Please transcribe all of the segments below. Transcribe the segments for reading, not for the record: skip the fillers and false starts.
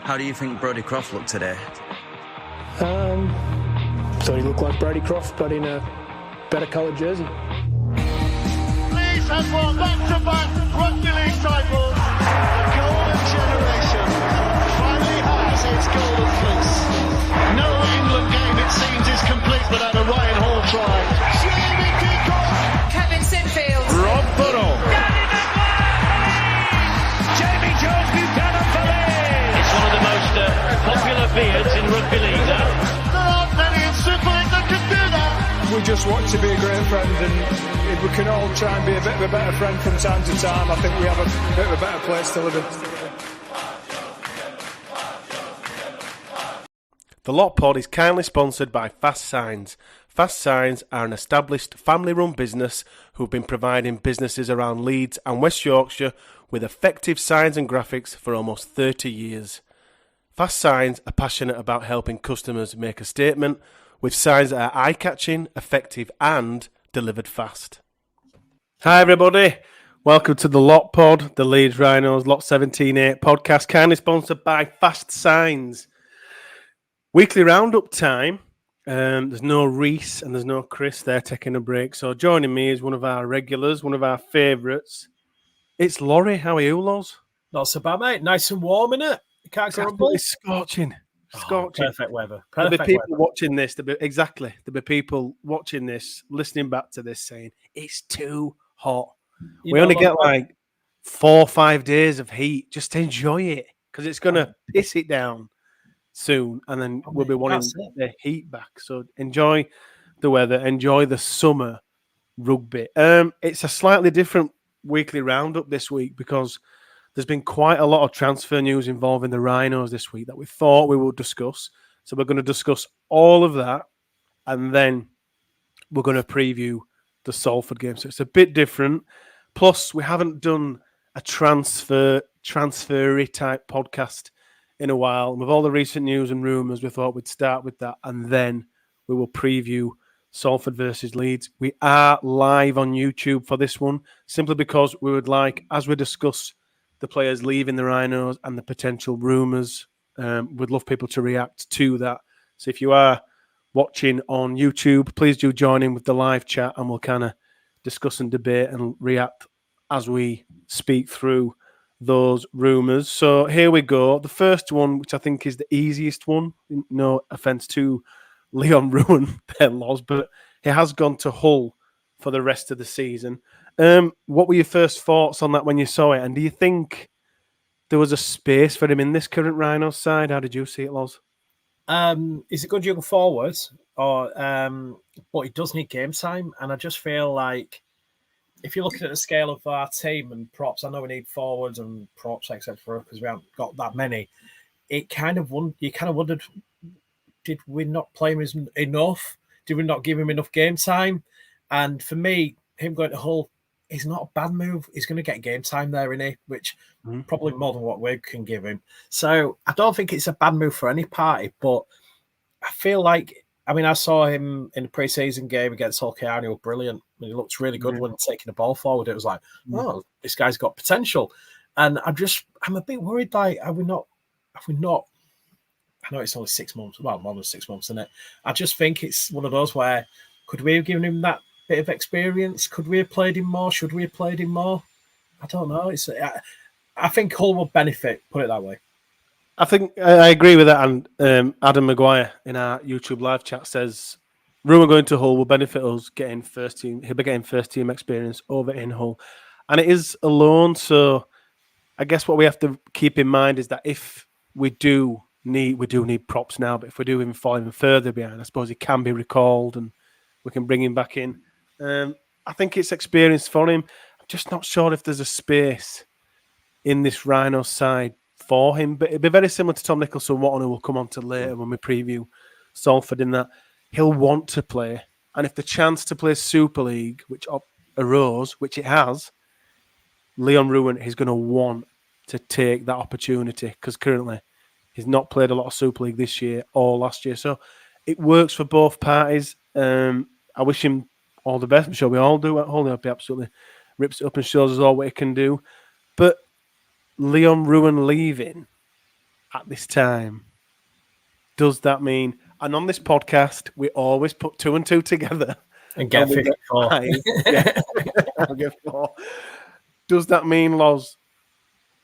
How do you think Brodie Croft looked today? Thought he looked like Brodie Croft, but in a better coloured jersey. Leeds has won back-to-back rugby league titles. The golden generation finally has its golden fleece. No England game, it seems, is complete without a Ryan Hall try. Jamie Peacock. Kevin Sinfield. Rob Burrow. Jamie Jones Buchanan for Leeds. It's one of the most popular beards in rugby league. There aren't many in Super League that can do that. We just want to be a great friend, and if we can all try and be a bit of a better friend from time to time, I think we have a bit of a better place to live in. The Lot Pod is kindly sponsored by Fast Signs. Fast Signs are an established family-run business who've been providing businesses around Leeds and West Yorkshire with effective signs and graphics for almost 30 years. Fast Signs are passionate about helping customers make a statement with signs that are eye-catching, effective and delivered fast. Hi everybody, welcome to the Lot Pod, the Leeds Rhinos Lot 17-8 podcast, kindly sponsored by Fast Signs. Weekly roundup time. There's no Rees and there's no Chris. They're taking a break. So joining me is one of our regulars, one of our favourites. It's Laurie. How are you, Loz? Not so bad, mate. Nice and warm, innit? You can't go Absolutely scorching. Scorching. Perfect weather. There'll be people watching this. There'll be people watching this, listening back to this, saying it's too hot. We only get like 4 or 5 days of heat. Just enjoy it because it's gonna piss it down soon, and then we'll be wanting the heat back. So enjoy the weather, enjoy the summer rugby. It's a slightly different weekly roundup this week because there's been quite a lot of transfer news involving the Rhinos this week that we thought we would discuss. So we're going to discuss all of that, and then we're going to preview the Salford game. So it's a bit different. Plus, we haven't done a transfery type podcast in a while. And with all the recent news and rumours, we thought we'd start with that, and then we will preview Salford versus Leeds. We are live on YouTube for this one, simply because we would like, as we discuss the players leaving the Rhinos and the potential rumours, we'd love people to react to that. So if you are watching on YouTube, please do join in with the live chat, and we'll kind of discuss and debate and react as we speak through those rumours. So here we go. The first one, which I think is the easiest one, no offence to Leon Ruan there, Loz, but he has gone to Hull for the rest of the season. What were your first thoughts on that when you saw it? And do you think there was a space for him in this current Rhinos side? How did you see it, Loz? He's a good young forward, but he does need game time. And I just feel like if you're looking at the scale of our team and props, I know we need forwards and props, etc., because we haven't got that many. You kind of wondered, did we not play him enough? Did we not give him enough game time? And for me, him going to Hull is not a bad move. He's going to get game time there, isn't he? Which probably more than what we can give him. So I don't think it's a bad move for any party, but I feel like, I saw him in the pre-season game against Hull KR, and he was brilliant. He looked really good when taking the ball forward. It was like, oh, this guy's got potential. And I'm a bit worried, like, have we not, I know it's only 6 months, well, more than 6 months, isn't it? I just think it's one of those where, could we have given him that bit of experience? Could we have played him more? Should we have played him more? I don't know. I think Hull will benefit, put it that way. I think I agree with that. And Adam Maguire in our YouTube live chat says, Ruan going to Hull will benefit us getting first team. He'll be getting first team experience over in Hull. And it is a loan. So I guess what we have to keep in mind is that if we do need props now, but if we do even fall even further behind, I suppose he can be recalled and we can bring him back in. I think it's experience for him. I'm just not sure if there's a space in this Rhino side for him, but it'd be very similar to Tom Nicholson-Watton, who we'll come on to later when we preview Salford, in that he'll want to play. And if the chance to play Super League, which arose, which it has, Leon Ruan is going to want to take that opportunity, because currently he's not played a lot of Super League this year or last year. So it works for both parties. I wish him all the best. I'm sure we all do at Hull. He absolutely rips it up and shows us all what he can do. But Leon Ruan leaving, at this time, does that mean? And on this podcast, we always put 2 and 2 together and get 54. I'll get 4. Does that mean, Loz?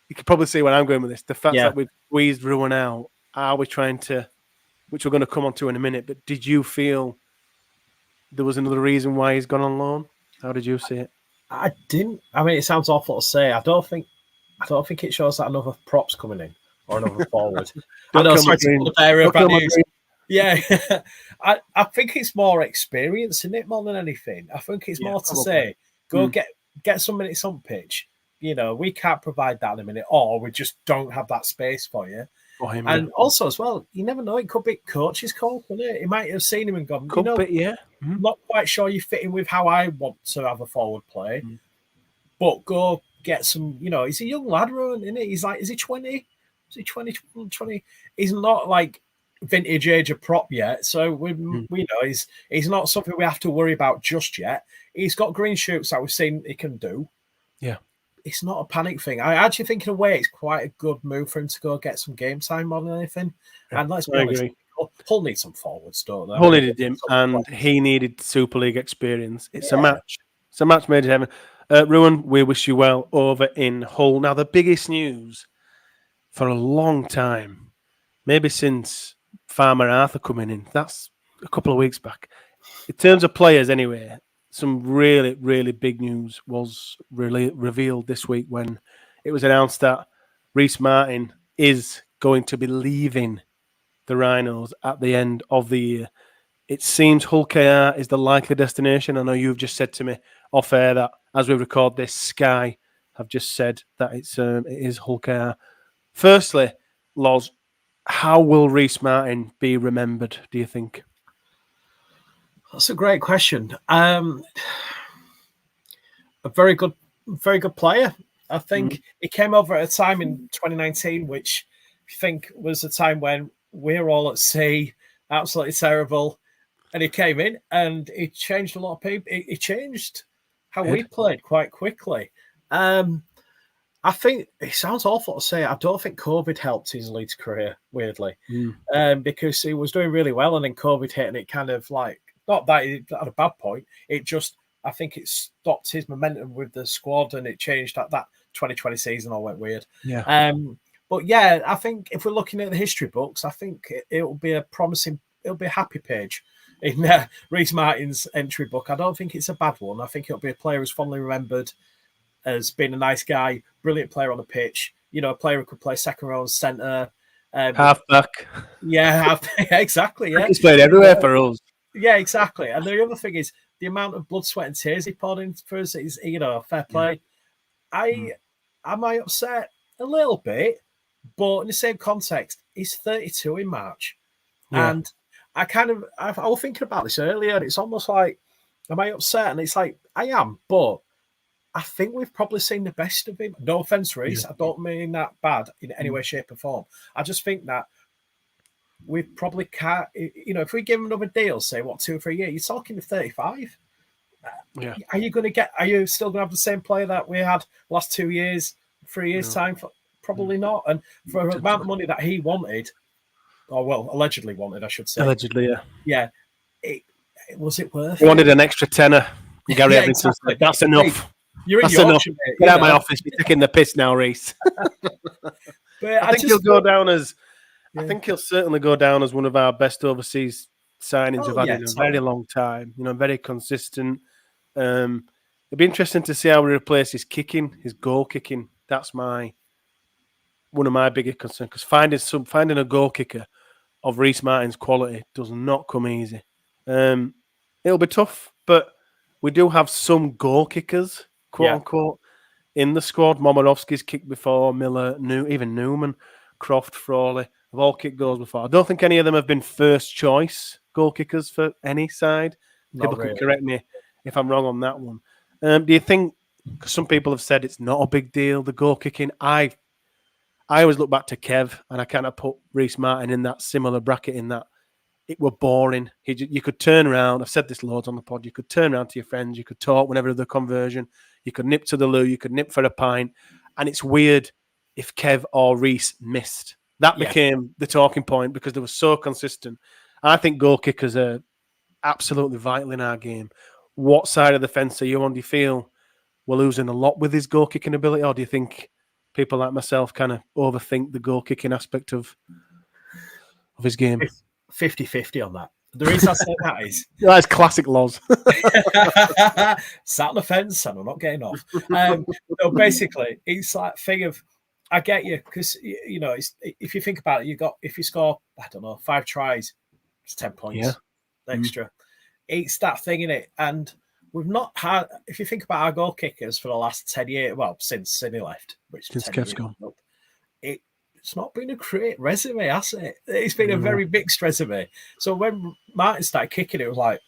You can probably see where I'm going with this. The fact that we've squeezed Ruan out, are we trying to, which we're going to come on to in a minute, but did you feel there was another reason why he's gone on loan? How did you see it? I didn't. I mean, it sounds awful to say. I don't think it shows that another prop's coming in or another forward. I know, sorry to put the area of bad news. Yeah, I think it's more experience in it more than anything. I think it's more to say, go get some minutes on pitch. We can't provide that in a minute, or we just don't have that space for you. And also, as well, you never know. It could be coach's call, couldn't it? He might have seen him and gone, not quite sure you fit in with how I want to have a forward play, but go get some, he's a young lad, Ruan, isn't he? He's like, is he 20? Is he 20? He's not like vintage age of prop yet. So we know he's not something we have to worry about just yet. He's got green shoots that we've seen he can do. Yeah. It's not a panic thing. I actually think in a way it's quite a good move for him to go get some game time more than anything. Yeah, and let's be honest, Hull need some forwards, don't they? Hull needed him, and he needed Super League experience. It's a match. It's a match made in heaven. Ruan, we wish you well over in Hull. Now, the biggest news for a long time, maybe since Farmer Arthur coming in, that's a couple of weeks back. In terms of players, anyway, some really, really big news was really revealed this week when it was announced that Rees Martin is going to be leaving the Rhinos at the end of the year. It seems Hull KR is the likely destination. I know you've just said to me off air that as we record this, Sky have just said that it is Hull KR. Firstly, Loz, how will Rees Martin be remembered, do you think? That's a great question. A very good player. I think he came over at a time in 2019, which I think was a time when we're all at sea, absolutely terrible. And he came in and he changed a lot of people. He changed how we played quite quickly. I think it sounds awful to say. I don't think COVID helped his Leeds career, weirdly, because he was doing really well and then COVID hit and it kind of like, not that he had a bad point. It just, I think it stopped his momentum with the squad and it changed that 2020 season all went weird. Yeah. But yeah, I think if we're looking at the history books, I think it'll be a happy page in Rees Martin's entry book. I don't think it's a bad one. I think it'll be a player who's fondly remembered as being a nice guy, brilliant player on the pitch, a player who could play second row and centre. Half-back. Yeah, exactly. Yeah. He's played everywhere for us. Yeah, exactly. And the other thing is the amount of blood, sweat, and tears he poured in for us is, fair play. Am I upset? A little bit, but in the same context, he's 32 in March. Yeah. And I was thinking about this earlier, and it's almost like, am I upset? And it's like, I am, but I think we've probably seen the best of him. No offence, Rees. I don't mean that bad in any way, shape, or form. I just think that we probably can't, if we give him another deal, say, 2 or 3 years, you're talking 35. Yeah. Are you still going to have the same player that we had last 2 years, 3 years' time? Probably not. And for the amount of money that he wanted, allegedly wanted, I should say. Allegedly, yeah. Yeah. Was it worth he wanted an extra tenner. Gary Evanson said, that's enough. That's enough. Get out of my office. You're taking the piss now, Rees. But I think he'll go down as... I think he'll certainly go down as one of our best overseas signings we've had in a very long time. Very consistent. It'd be interesting to see how we replace his goal kicking. That's one of my biggest concerns, because finding a goal kicker of Rees Martin's quality does not come easy. It'll be tough, but we do have some goal kickers, quote unquote, in the squad. Momorovsky's kicked before, Miller, even Newman, Croft, Frawley. Have all kicked goals before. I don't think any of them have been first choice goal kickers for any side. People can correct me if I'm wrong on that one. Do you think, because some people have said it's not a big deal, the goal kicking, I always look back to Kev and I kind of put Rees Martin in that similar bracket, in that it were boring. You could turn around, I've said this loads on the pod, you could turn around to your friends, you could talk whenever the conversion, you could nip to the loo, you could nip for a pint, and it's weird if Kev or Rees missed. That became the talking point because they were so consistent. I think goal kickers are absolutely vital in our game. What side of the fence are you on? Do you feel we're losing a lot with his goal kicking ability, or do you think people like myself kind of overthink the goal kicking aspect of his game? 50-50 on that. The reason I say that is that's classic Loz. Sat on the fence and I'm not getting off. No, basically, it's like thing of I get you because you know if you think about it, if you score 5 tries, it's 10 points extra. It's that thing in it, and we've not had. If you think about our goal kickers for the last 10 years, well, since Sidney left, which since Kev's gone, it's not been a great resume, has it? It's been a very mixed resume. So when Martin started kicking, it was like,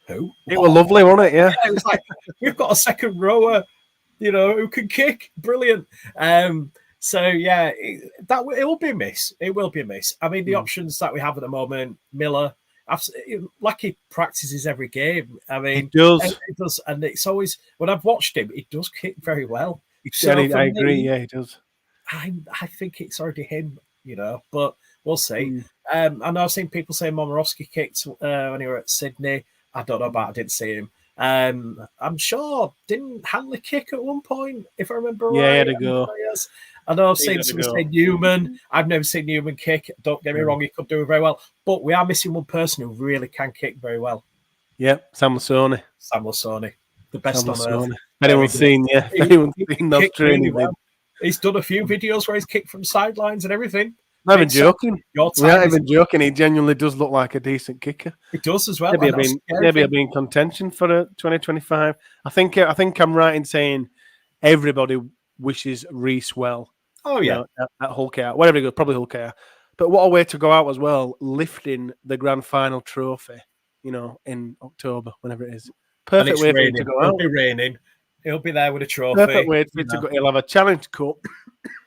who? It was lovely, wasn't it? Yeah. It was like, we've got a second rower, who can kick. Brilliant. So, yeah, it will be a miss. It will be a miss. I mean, the options that we have at the moment, Miller, like he practices every game. I mean, he does. It does. And it's always, when I've watched him, he does kick very well. So I agree. Yeah, he does. I think it's already him, but we'll see. I know I've seen people say Momorowski kicked when he was at Sydney. I don't know about. I didn't see him. I'm sure didn't Hanley kick at one point, if I remember right. Yeah, he had to go. I know I've seen someone say Newman. I've never seen Newman kick. Don't get me wrong, he could do it very well. But we are missing one person who really can kick very well. Yeah, Sam Lasoni. The best on earth. Anyone's seen those training. Well. He's done a few videos where he's kicked from sidelines and everything. I'm not even joking. We aren't even joking. He genuinely does look like a decent kicker. He does as well. Maybe he'll be in contention for 2025. I think I'm right in saying everybody wishes Rees well. Oh yeah, at Hull KR, wherever he goes, probably Hull KR. But what a way to go out as well, lifting the grand final trophy. In October, whenever it is. Perfect way for him to go out. It'll be raining. He'll be there with a trophy. Perfect way for it to go. He'll have a Challenge Cup.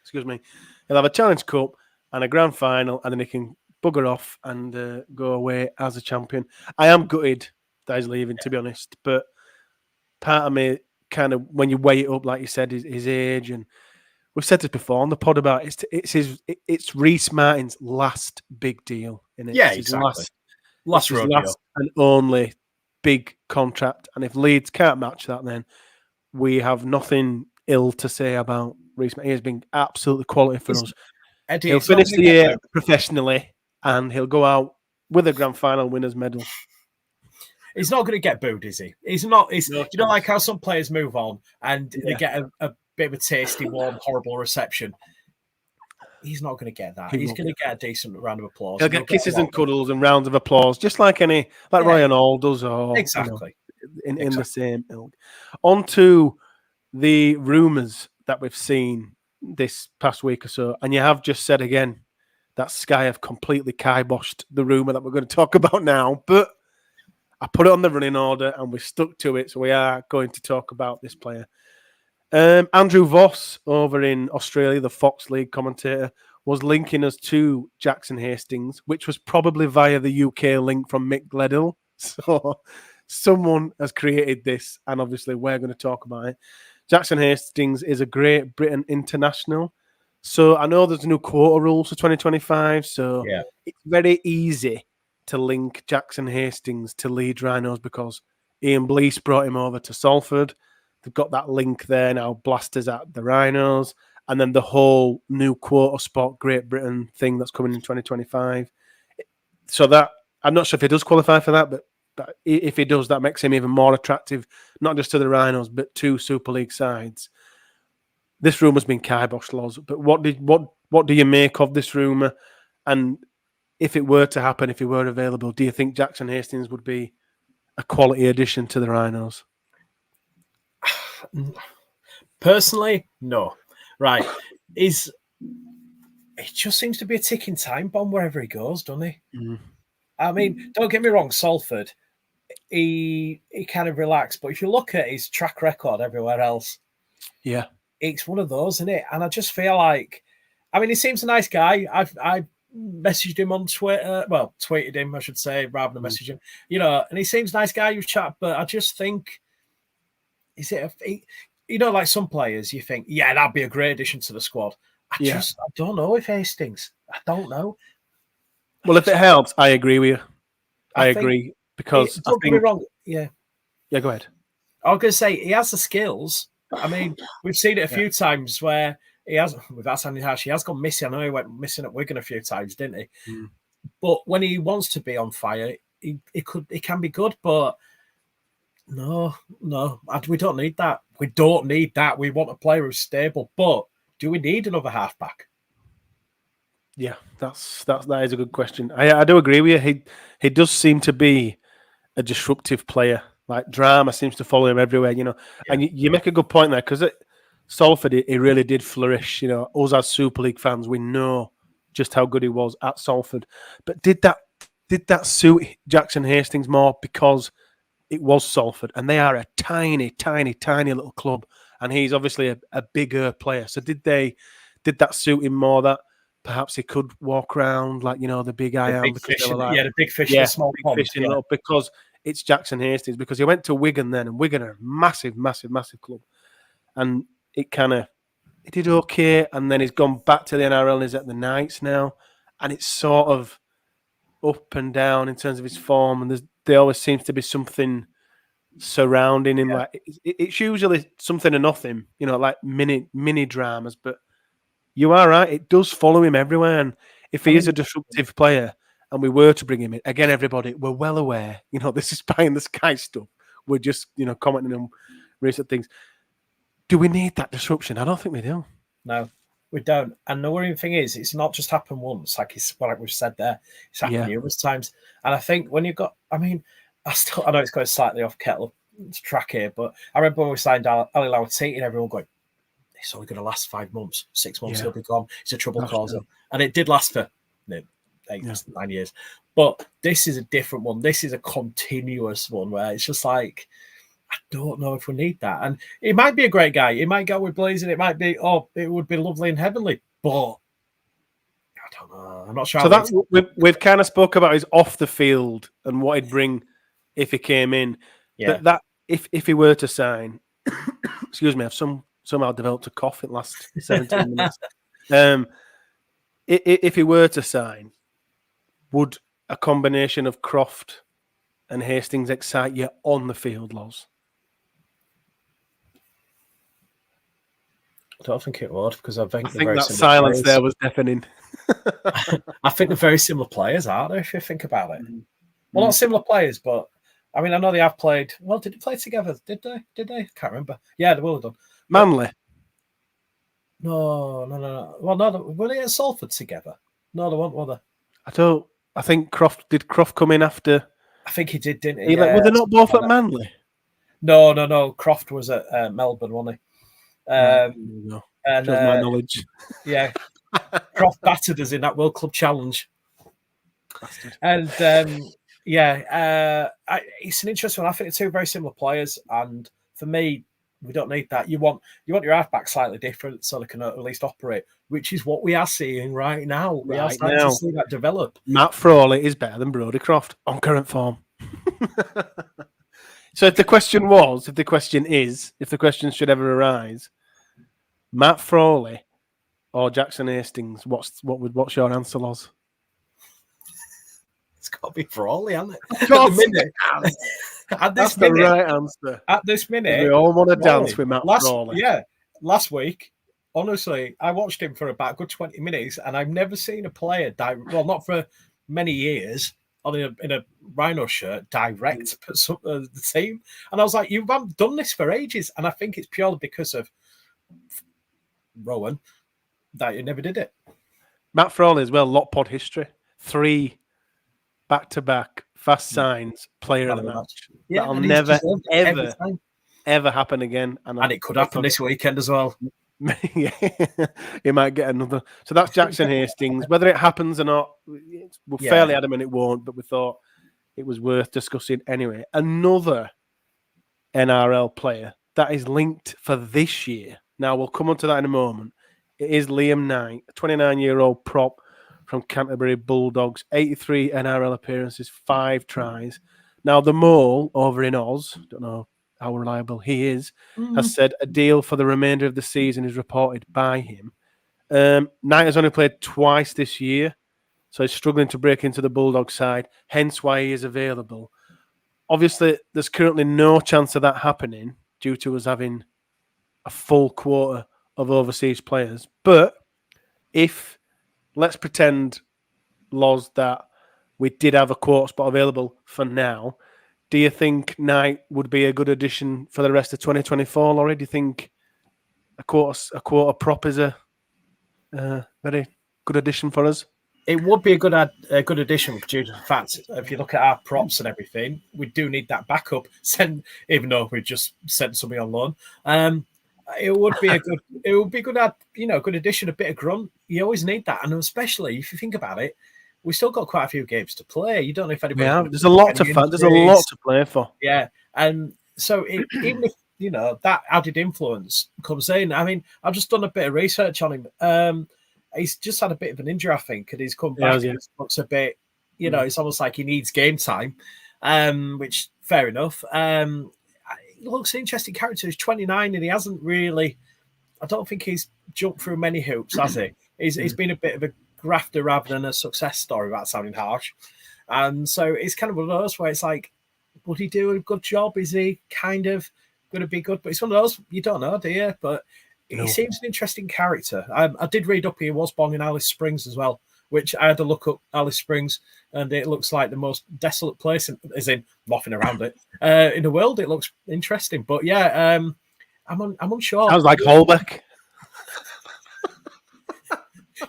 Excuse me. He'll have a Challenge Cup and a grand final, and then he can bugger off and go away as a champion. I am gutted that he's leaving, to be honest. But part of me, kind of, when you weigh it up, like you said, his age, and we've said this before on the pod about it's Rees Martin's last big deal. Yeah, exactly. Last and only big contract. And if Leeds can't match that, then we have nothing ill to say about Rees. He has been absolutely quality for us. Eddie, he'll finish the year professionally, and he'll go out with a grand final winners medal. He's not going to get booed, is he? He's not. Like how some players move on and they get a bit of a tasty, warm, horrible reception. He's not going to get that. He's going to get a decent round of applause. He'll get kisses and cuddles and rounds of applause, just like Ryan Hall does, or exactly. In the same ilk. On to the rumours that we've seen this past week or so, and you have just said again that Sky have completely kiboshed the rumour that we're going to talk about now, but I put it on the running order and we stuck to it, so we are going to talk about this player. Andrew Voss over in Australia, the Fox League commentator, was linking us to Jackson Hastings, which was probably via the UK link from Mick Gledhill. So someone has created this, and obviously we're going to talk about it. Jackson Hastings is a Great Britain international. So I know there's new quota rules for 2025, so it's very easy to link Jackson Hastings to Leeds Rhinos because Ian Blease brought him over to Salford. They've got that link there now, blasters at the Rhinos, and then the whole new quota spot Great Britain thing that's coming in 2025. So that, I'm not sure if he does qualify for that, but if he does, that makes him even more attractive, not just to the Rhinos, but to Super League sides. This rumour's been kiboshed, Loz, but what do you make of this rumour? And if it were to happen, if he were available, do you think Jackson Hastings would be a quality addition to the Rhinos? Personally, no. Right. It just seems to be a ticking time bomb wherever he goes, doesn't he? Mm. I mean, don't get me wrong, Salford, he kind of relaxed, but if you look at his track record everywhere else, it's one of those, isn't it? And I just feel like, I mean, he seems a nice guy. I messaged him on Twitter, well, tweeted him, I should say, rather than message him, and he seems a nice guy, you chat, but I just think, is it like some players you think, that'd be a great addition to the squad. I don't know if Hastings. I don't know. Well, if it helps, I agree with you. I agree because don't get me wrong. Yeah. Yeah, go ahead. I was going to say he has the skills. I mean, we've seen it a few times where he has, without sounding harsh, he has gone missing. I know he went missing at Wigan a few times, didn't he? Mm. But when he wants to be on fire, he can be good. But no, we don't need that. We don't need that. We want a player who's stable. But do we need another halfback? Yeah, that is a good question. I do agree with you. He does seem to be a disruptive player. Like drama seems to follow him everywhere, you know. Yeah. And you make a good point there because at Salford, he really did flourish. You know, us as Super League fans, we know just how good he was at Salford. But did that suit Jackson Hastings more because it was Salford and they are a tiny, tiny, tiny little club, and he's obviously a bigger player. So did that suit him more that perhaps he could walk around like, you know, the big I am because they were like, the big fish in the small pond. Because it's Jackson Hastings, because he went to Wigan then, and Wigan are a massive, massive, massive club. And it did okay, and then he's gone back to the NRL and he's at the Knights now. And it's sort of up and down in terms of his form, and there always seems to be something surrounding him. Yeah. Like it's usually something or nothing, you know, like mini dramas, but you are right, it does follow him everywhere. And if he is a disruptive player, and we were to bring him in, again, everybody, we're well aware, you know, this is pie in the sky stuff. We're just, you know, commenting on recent things. Do we need that disruption? I don't think we do. No, we don't. And the worrying thing is, it's not just happened once, like we've said there. It's happened numerous times. And I think when you've got, I know it's going slightly off kettle track here, but I remember when we signed Ali Lauti and everyone going, it's only going to last 5 months, 6 months, he'll be gone. It's a trouble causer. And it did last for 9 years. But this is a different one. This is a continuous one where it's just like, I don't know if we need that. And it might be a great guy. It might go with Blazing. It might be, it would be lovely and heavenly. But I don't know. I'm not sure. So we've kind of spoke about his off the field and what he'd bring if he came in. Yeah. That if he were to sign, excuse me, I've somehow developed a cough in the last 17 minutes. If he were to sign, would a combination of Croft and Hastings excite you on the field, Loz? I don't think it would, because I think that silence there was deafening. I think they're very similar players, aren't they, if you think about it? Mm-hmm. Well, not similar players, but I mean, I know they have played. Well, did they play together? Did they? Can't remember. Yeah, they will have done. Manly? No. Well, no, were they at Salford together? No, they weren't, were they? I think Croft come in after. I think he did, didn't he? Were they not both at Manly? No. Croft was at Melbourne, wasn't he? And my knowledge. Yeah. Croft battered us in that World Club Challenge. Bastard. And it's an interesting one. I think they're two very similar players, and for me, we don't need that. You want your halfback slightly different so they can at least operate, which is what we are seeing right now. We are starting to see that develop. Matt Frawley is better than Brodie Croft on current form. So if the question should ever arise, Matt Frawley or Jackson Hastings, what's your answer, Loz? It's got to be Frawley, hasn't it? That's the right answer. At this minute, we all want to dance with Matt Frawley. Yeah, last week, honestly, I watched him for about a good 20 minutes, and I've never seen a player not for many years, in a Rhino shirt, direct the team. And I was like, you haven't done this for ages, and I think it's purely because of Ruan that you never did it. Matt Frawley as well, lot pod history. 3 back-to-back fast signs, player of the match. Yeah, that'll never, ever happen again. And it could happen this weekend as well. Yeah, he might get another. So that's Jackson Hastings. Whether it happens or not, we're fairly adamant it won't, but we thought it was worth discussing anyway. Another NRL player that is linked for this year. Now, we'll come on to that in a moment. It is Liam Knight, a 29-year-old prop from Canterbury Bulldogs, 83 NRL appearances, 5 tries. Now, the Mole over in Oz, don't know how reliable he is, has said a deal for the remainder of the season is reported by him. Knight has only played twice this year, so he's struggling to break into the Bulldog side, hence why he is available. Obviously, there's currently no chance of that happening due to us having a full quota of overseas players. But if, let's pretend, Loz, that we did have a quota spot available for now, do you think Knight would be a good addition for the rest of 2024, Laurie? Do you think a quota prop is a very good addition for us? It would be a good addition due to the fact, if you look at our props and everything, we do need that backup. Even though we just sent somebody on loan, it would be good addition. A bit of grunt, you always need that, and especially if you think about it, we still got quite a few games to play. You don't know if anybody. Yeah, there's a lot to fun. There's a lot to play for. Yeah, and so even if that added influence comes in, I mean, I've just done a bit of research on him. He's just had a bit of an injury, I think, and he's come back. And looks a bit, it's almost like he needs game time, which fair enough. He looks an interesting character. He's 29 and he hasn't really. I don't think he's jumped through many hoops, has he? He's been a bit of a grafter rather than a success story, without sounding harsh. And so it's kind of one of those where it's like, would he do a good job? Is he kind of going to be good? But it's one of those you don't know, do you? But he seems an interesting character. I did read up he was born in Alice Springs as well, which I had to look up Alice Springs, and it looks like the most desolate place, as in nothing around it, in the world. It looks interesting. But yeah, I'm unsure. Sounds like Holbeck.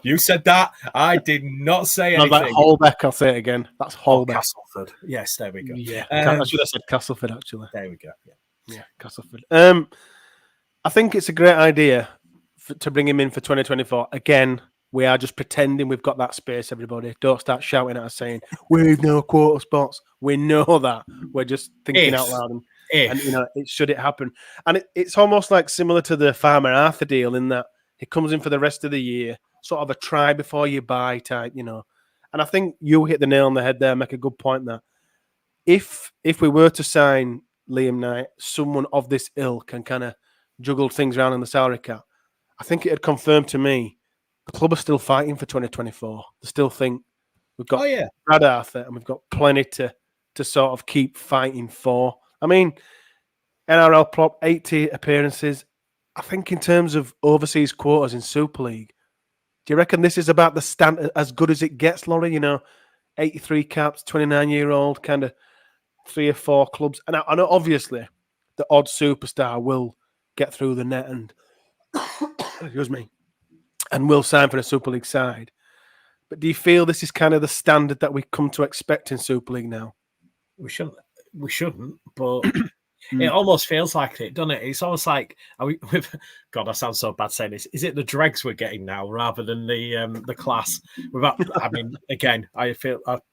You said that. I did not say anything. Like Holbeck, I'll say it again. That's Holbeck. Castleford. Yes, there we go. Yeah, I should have said Castleford, actually. There we go. Yeah, Castleford. I think it's a great idea to bring him in for 2024. Again, we are just pretending we've got that space, everybody. Don't start shouting at us saying, we've no quota spots. We know that. We're just thinking out loud. And should it happen. And it's almost like similar to the Farmer Arthur deal in that he comes in for the rest of the year, sort of a try before you buy type, And I think you hit the nail on the head there, make a good point there. If we were to sign Liam Knight, someone of this ilk can kind of juggle things around in the salary cap, I think it had confirmed to me the club are still fighting for 2024. They still think we've got Brad Arthur and we've got plenty to sort of keep fighting for. I mean, NRL prop, 80 appearances. I think in terms of overseas quotas in Super League, do you reckon this is about the standard, as good as it gets, Laurie? 83 caps, 29-year-old, kind of 3 or 4 clubs. And I know, obviously, the odd superstar will get through the net and, excuse me, and will sign for the Super League side. But do you feel this is kind of the standard that we come to expect in Super League now? We shouldn't, but it almost feels like it, doesn't it? It's almost like, God, I sound so bad saying this. Is it the dregs we're getting now rather than the class? Again, I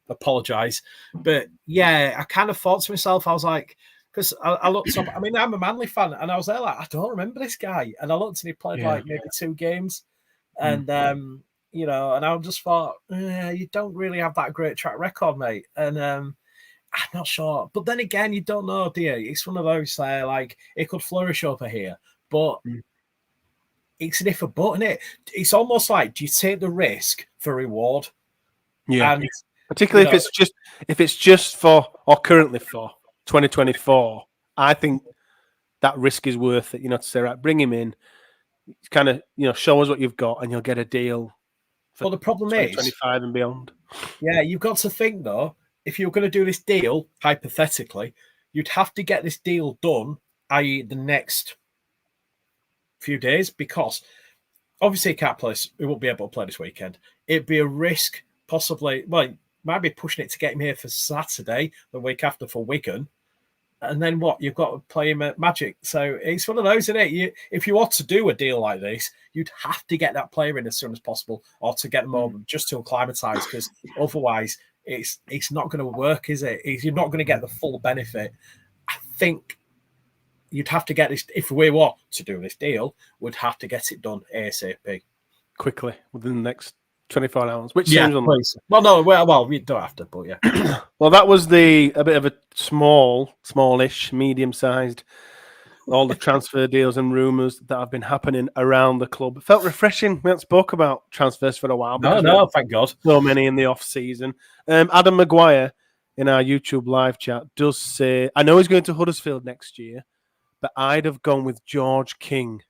apologise, but yeah, I kind of thought to myself, I was like, because I looked up. I mean, I'm a Manly fan, and I was there like, I don't remember this guy, and I looked and he played like maybe 2 games, and and I just thought, you don't really have that great track record, mate, and I'm not sure. But then again, you don't know, do you? It's one of those like it could flourish over here, but it's an if or but, isn't it? It's almost like, do you take the risk for reward? Yeah, and, particularly if it's just for or currently for 2024. I think that risk is worth it. To say, right, bring him in, kind of show us what you've got, and you'll get a deal. Well, the problem is 2025 and beyond. Yeah, you've got to think though. If you're going to do this deal, hypothetically, you'd have to get this deal done, i.e. the next few days, because obviously he can't play. He won't be able to play this weekend. It'd be a risk, possibly. Well, might be pushing it to get him here for Saturday, the week after for Wigan. And then what? You've got to play him at Magic. So it's one of those, isn't it? If you want to do a deal like this, you'd have to get that player in as soon as possible, or to get them over just to acclimatise, because otherwise it's not going to work, is it? You're not going to get the full benefit. I think you'd have to get this, if we were to do this deal, we'd have to get it done ASAP. Quickly, within the next 24 hours, which seems unlikely. Well, you don't have to, but yeah. Well, that was a bit of a smallish, medium-sized all the transfer deals and rumours that have been happening around the club. It felt refreshing. We haven't spoke about transfers for a while. No, thank God. So many in the off-season. Adam Maguire in our YouTube live chat does say, I know he's going to Huddersfield next year, but I'd have gone with George King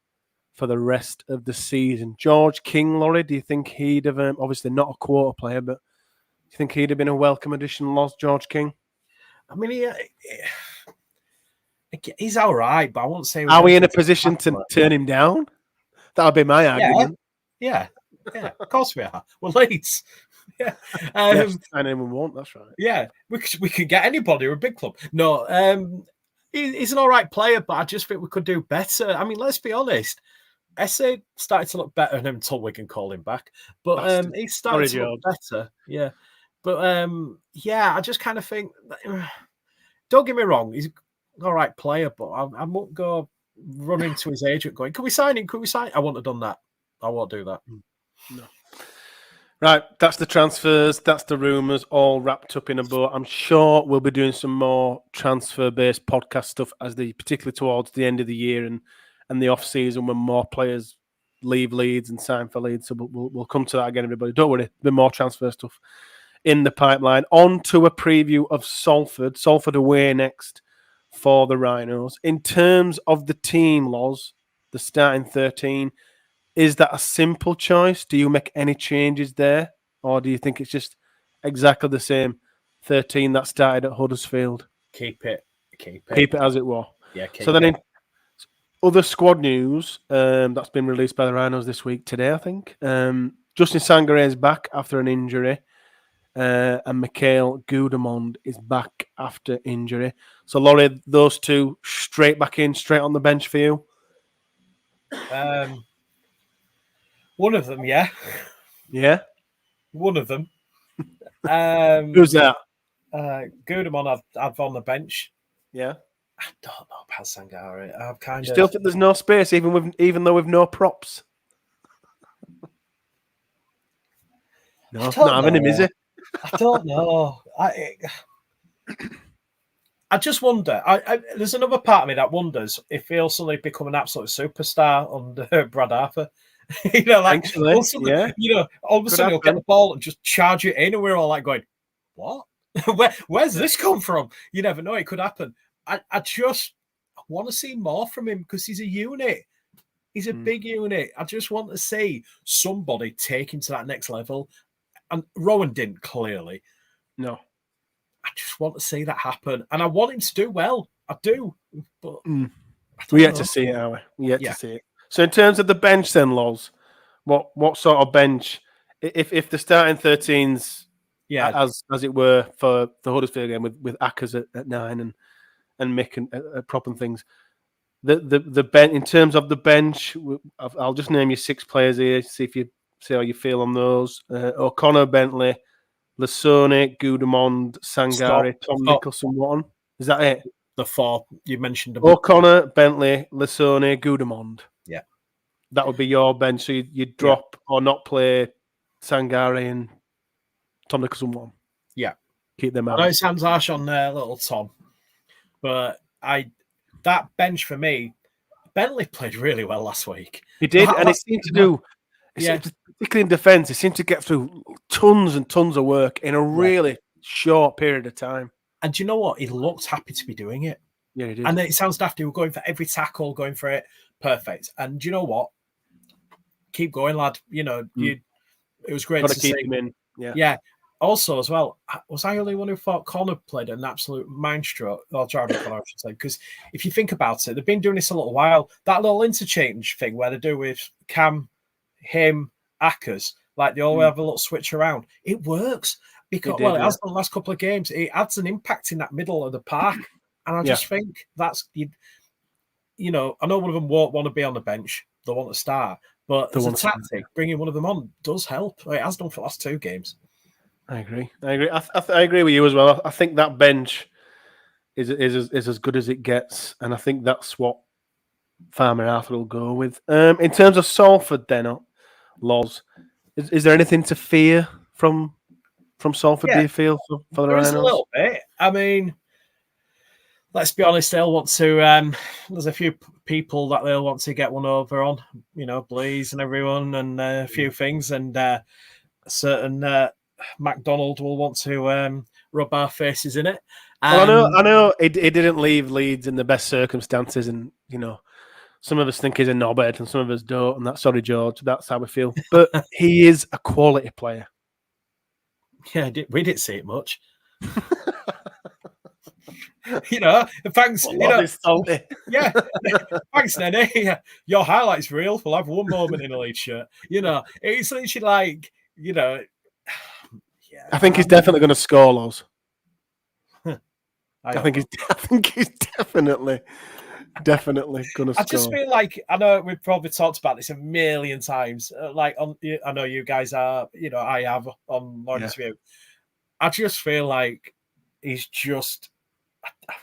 for the rest of the season. George King, Laurie, do you think he'd have, obviously not a quarter player, but do you think he'd have been a welcome addition, George King? I mean, he's all right, but I won't say... Are we in a position to turn him down? That would be my argument. Yeah, of course we are. We're Leeds. Yeah. Yes, anyone won't, that's right. Yeah, we can get anybody. We're a big club. No, he's an all right player, but I just think we could do better. I mean, let's be honest. Esse started to look better until Wigan called him back. But he started to look better. Yeah. But, I just kind of think... Don't get me wrong, he's an all right player, but I won't go running to his agent going, can we sign him? Can we sign him? I wouldn't have done that. I won't do that. No. Right, that's the transfers, that's the rumours, all wrapped up in a bow. I'm sure we'll be doing some more transfer-based podcast stuff particularly towards the end of the year and the off-season when more players leave Leeds and sign for Leeds. So we'll come to that again, everybody. Don't worry, there'll be more transfer stuff in the pipeline. On to a preview of Salford. Salford away next for the Rhinos. In terms of the team, Loz, the starting 13, is that a simple choice? Do you make any changes there? Or do you think it's just exactly the same 13 that started at Huddersfield? Keep it as it was. Yeah, so then in other squad news that's been released by the Rhinos this week today, I think. Justin Sangaré is back after an injury. And Mikhail Gudemond is back after injury. So, Laurie, those two straight back in, straight on the bench for you? One of them, yeah. Yeah? One of them. Who's that? Gudemond I've on the bench. Yeah. I don't know about Sangaré. I've kind of... Still think there's no space, even though we've no props? No, not having him, is it? I don't know. I just wonder. There's another part of me that wonders if he'll suddenly become an absolute superstar under Brad Arthur. Actually, all of a sudden he'll get the ball and just charge it in, and we're all like going, "What? Where's this come from?" You never know. It could happen. I want to see more from him because he's a unit. He's a big unit. I just want to see somebody take him to that next level. And Rowan didn't, clearly. No. I just want to see that happen. And I want him to do well. I do. But we yet to see it, are we? We yet to see it. So in terms of the bench then, Loz, what sort of bench, if the starting 13's as it were for the Huddersfield game with Ackers at 9 and Mick and Prop and things, the bench, in terms of the bench, I'll just name you 6 players here, see how you feel on those. O'Connor, Bentley, Lasone, Gudemond, Sangaré, Tom Nicholson, Watton. Is that it? The 4 you mentioned. O'Connor, Bentley, Lasone, Gudemond. Yeah. That would be your bench. So you'd drop or not play Sangaré and Tom Nicholson, Watton. Yeah. Keep them out. I know it sounds harsh on little Tom, but that bench for me, Bentley played really well last week. He did, and it seemed to do... particularly in defence, he seemed to get through tons and tons of work in a really short period of time. And do you know what? He looked happy to be doing it. Yeah, he did. And it sounds daft. He was going for every tackle, going for it. Perfect. And do you know what? Keep going, lad. It was great to keep see him in. Yeah. Also, as well, was I the only one who thought Connor played an absolute mind stroke? Or Jordan Connor, I should say. Because if you think about it, they've been doing this a little while. That little interchange thing where they do with Cam, him, Ackers, like they all have a little switch around. It works because it has the last couple of games. It adds an impact in that middle of the park, and I just think that's I know one of them won't want to be on the bench; they'll want to start. But as a tactic, bringing one of them on does help. It has done for the last 2 games. I agree. I agree with you as well. I think that bench is as good as it gets, and I think that's what Farmer Arthur will go with. In terms of Salford, then. Loz, is there anything to fear from Salford? Do you feel for the Rhinos? There is a little bit. I mean, let's be honest, they'll want to. There's a few people that they'll want to get one over on, Blaze and everyone, and a few things, and a certain McDonald will want to rub our faces in it. Well, I know he didn't leave Leeds in the best circumstances, and some of us think he's a knobhead, and some of us don't. And that's sorry, George. That's how we feel. But he is a quality player. Yeah, we didn't see it much. Thanks. Yeah, thanks, Nenny. Your highlights reel will have one moment in a Leeds shirt. It's literally like, yeah. I think he's definitely going to score, Loz. I think he's definitely going to score. I just feel like, I know we've probably talked about this a million times. I know you guys are, I have on Lawrence View. I just feel like he's just,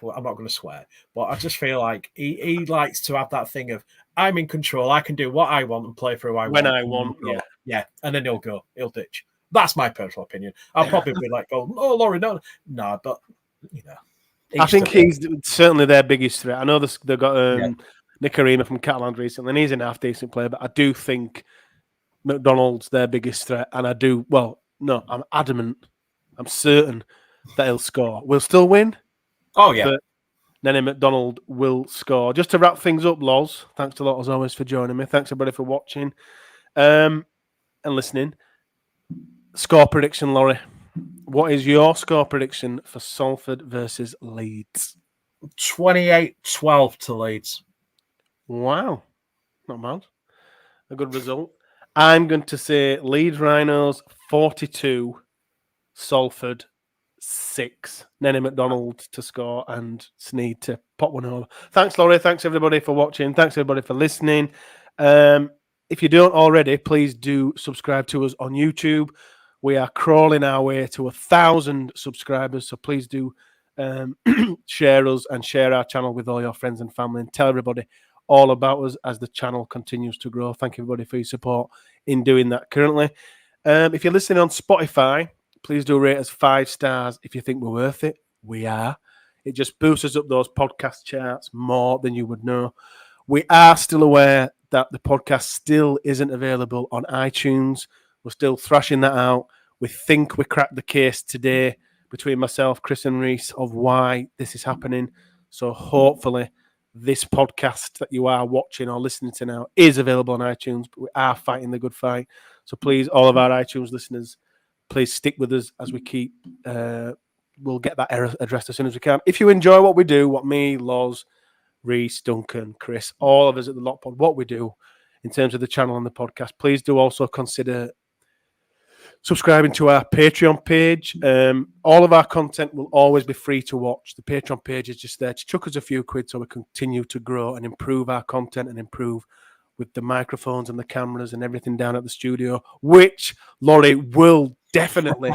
I'm not going to swear, but I just feel like he likes to have that thing of, I'm in control, I can do what I want and play for who I want. When I want. Yeah. And then he'll ditch. That's my personal opinion. I'll probably be like, oh, Laurie, no, but, I think he's certainly their biggest threat. I know they've got Nick Arima from Catalan recently, and he's an half-decent player, but I do think McDonald's their biggest threat, and I'm adamant, I'm certain that he'll score. We'll still win. Oh, yeah. But Nenny McDonald will score. Just to wrap things up, Loz, thanks a lot as always for joining me. Thanks everybody for watching and listening. Score prediction, Laurie. What is your score prediction for Salford versus Leeds? 28-12 to Leeds. Wow. Not bad. A good result. I'm going to say Leeds Rhinos 42, Salford 6. Nenny McDonald to score and Sneed to pop one over. Thanks, Laurie. Thanks, everybody, for watching. Thanks, everybody, for listening. If you don't already, please do subscribe to us on YouTube. We are crawling our way to 1,000 subscribers, so please do share us and share our channel with all your friends and family and tell everybody all about us as the channel continues to grow. Thank you, everybody, for your support in doing that currently. If you're listening on Spotify, please do rate us 5 stars if you think we're worth it. We are. It just boosts us up those podcast charts more than you would know. We are still aware that the podcast still isn't available on iTunes. We're still thrashing that out. We think we cracked the case today between myself, Chris and Rees of why this is happening. So hopefully this podcast that you are watching or listening to now is available on iTunes, but we are fighting the good fight. So please, all of our iTunes listeners, please stick with us as we keep. We'll get that error addressed as soon as we can. If you enjoy what we do, what me, Loz, Rees, Duncan, Chris, all of us at the Lot Pod, what we do in terms of the channel and the podcast, please do also consider subscribing to our Patreon page. All of our content will always be free to watch. The Patreon page is just there to chuck us a few quid so we continue to grow and improve our content and improve with the microphones and the cameras and everything down at the studio, which Laurie will definitely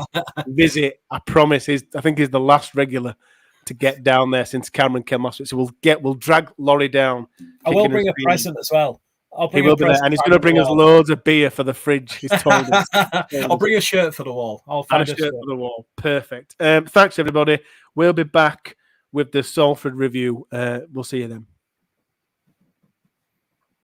visit. I promise. I think he's the last regular to get down there since Cameron came last week. So we'll drag Laurie down. I will bring a present as well. He will be there, and he's going to bring us loads of beer for the fridge. He's told us. I'll bring a shirt for the wall. I'll find a shirt for the wall. Perfect. Thanks, everybody. We'll be back with the Salford review. We'll see you then.